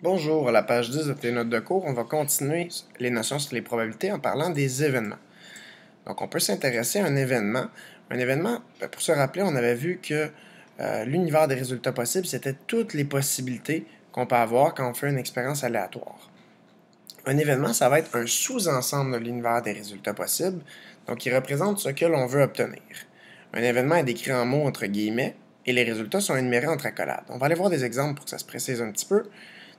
Bonjour, à la page 10 de tes notes de cours, on va continuer les notions sur les probabilités en parlant des événements. Donc, on peut s'intéresser à un événement. Un événement, pour se rappeler, on avait vu que l'univers des résultats possibles, c'était toutes les possibilités qu'on peut avoir quand on fait une expérience aléatoire. Un événement, ça va être un sous-ensemble de l'univers des résultats possibles, donc il représente ce que l'on veut obtenir. Un événement est décrit en mots entre guillemets, et les résultats sont énumérés entre accolades. On va aller voir des exemples pour que ça se précise un petit peu.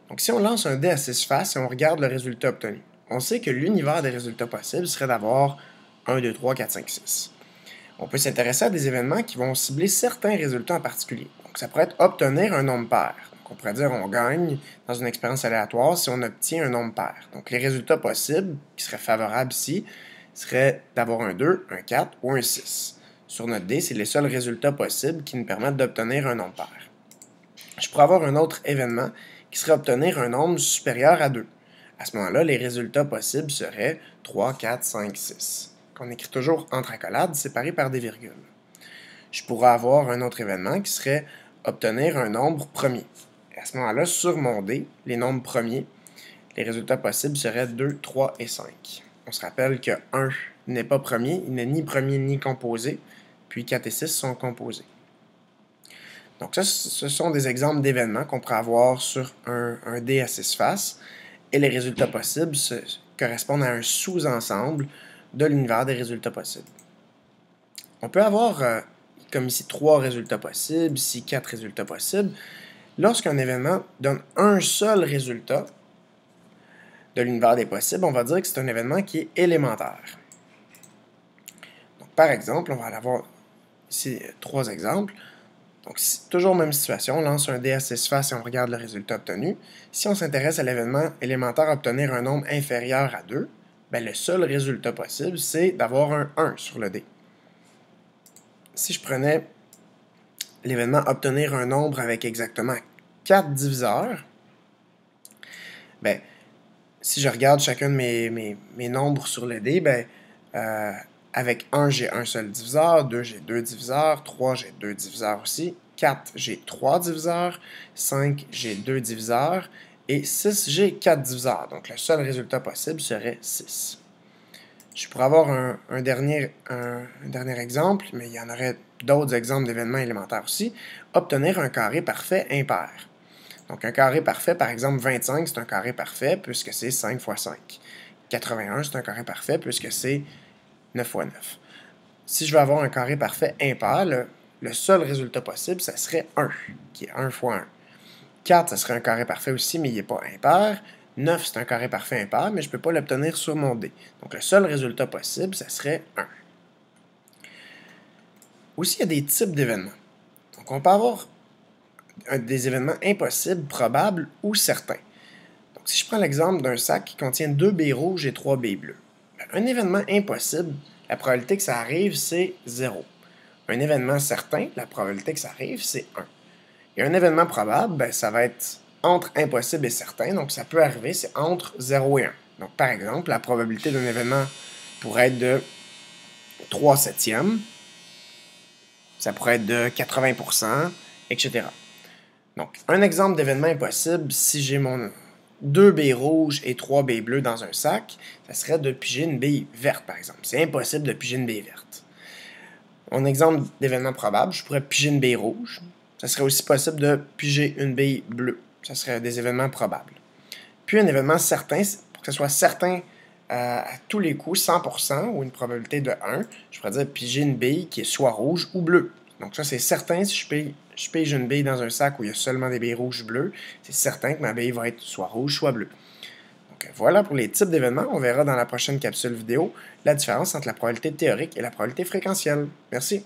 Donc, si on lance un dé à 6 faces et on regarde le résultat obtenu, on sait que l'univers des résultats possibles serait d'avoir 1, 2, 3, 4, 5, 6. On peut s'intéresser à des événements qui vont cibler certains résultats en particulier. Donc, ça pourrait être obtenir un nombre pair. Donc, on pourrait dire on gagne dans une expérience aléatoire si on obtient un nombre pair. Donc, les résultats possibles qui seraient favorables ici seraient d'avoir un 2, un 4 ou un 6. Sur notre dé, c'est les seuls résultats possibles qui nous permettent d'obtenir un nombre pair. Je pourrais avoir un autre événement qui serait obtenir un nombre supérieur à 2. À ce moment-là, les résultats possibles seraient 3, 4, 5, 6. On écrit toujours entre accolades, séparés par des virgules. Je pourrais avoir un autre événement qui serait obtenir un nombre premier. Et à ce moment-là, sur mon dé, les nombres premiers, les résultats possibles seraient 2, 3 et 5. On se rappelle que 1 n'est pas premier, il n'est ni premier ni composé, puis 4 et 6 sont composés. Donc ça, ce sont des exemples d'événements qu'on pourrait avoir sur un dé à 6 faces, et les résultats possibles correspondent à un sous-ensemble de l'univers des résultats possibles. On peut avoir, comme ici, 3 résultats possibles, ici 4 résultats possibles. Lorsqu'un événement donne un seul résultat de l'univers des possibles, on va dire que c'est un événement qui est élémentaire. Donc, par exemple, on va avoir ici 3 exemples. Donc, toujours même situation, on lance un dé à 6 faces et on regarde le résultat obtenu. Si on s'intéresse à l'événement élémentaire obtenir un nombre inférieur à 2, ben le seul résultat possible, c'est d'avoir un 1 sur le dé. Si je prenais l'événement obtenir un nombre avec exactement 4 diviseurs, ben, si je regarde chacun de mes nombres sur le dé, ben, avec 1, j'ai un seul diviseur, 2, j'ai 2 diviseurs, 3, j'ai 2 diviseurs aussi, 4, j'ai 3 diviseurs, 5, j'ai 2 diviseurs, et 6, j'ai 4 diviseurs. Donc, le seul résultat possible serait 6. Je pourrais avoir un dernier exemple, mais il y en aurait d'autres exemples d'événements élémentaires aussi. Obtenir un carré parfait impair. Donc, un carré parfait, par exemple, 25, c'est un carré parfait puisque c'est 5 fois 5. 81, c'est un carré parfait puisque c'est 9 fois 9. Si je veux avoir un carré parfait impair, le seul résultat possible, ça serait 1, qui est 1 fois 1. 4, ça serait un carré parfait aussi, mais il n'est pas impair. 9, c'est un carré parfait impair, mais je ne peux pas l'obtenir sur mon dé. Donc, le seul résultat possible, ça serait 1. Aussi, il y a des types d'événements. Donc, on peut avoir des événements impossibles, probables ou certains. Donc, si je prends l'exemple d'un sac qui contient 2 billes rouges et 3 billes bleues, un événement impossible, la probabilité que ça arrive, c'est 0. Un événement certain, la probabilité que ça arrive, c'est 1. Et un événement probable, ben, ça va être entre impossible et certain, donc ça peut arriver, c'est entre 0 et 1. Donc, par exemple, la probabilité d'un événement pourrait être de 3 septièmes, ça pourrait être de 80%, etc. Donc, un exemple d'événement impossible, si j'ai mon 2 billes rouges et 3 billes bleues dans un sac, ça serait de piger une bille verte, par exemple. C'est impossible de piger une bille verte. Mon exemple d'événement probable, je pourrais piger une bille rouge. Ça serait aussi possible de piger une bille bleue. Ça serait des événements probables. Puis un événement certain, pour que ce soit certain à tous les coups, 100% ou une probabilité de 1, je pourrais dire piger une bille qui est soit rouge ou bleue. Donc ça, c'est certain, si je pige une bille dans un sac où il y a seulement des billes rouges ou bleues, c'est certain que ma bille va être soit rouge, soit bleue. Donc voilà pour les types d'événements. On verra dans la prochaine capsule vidéo la différence entre la probabilité théorique et la probabilité fréquentielle. Merci.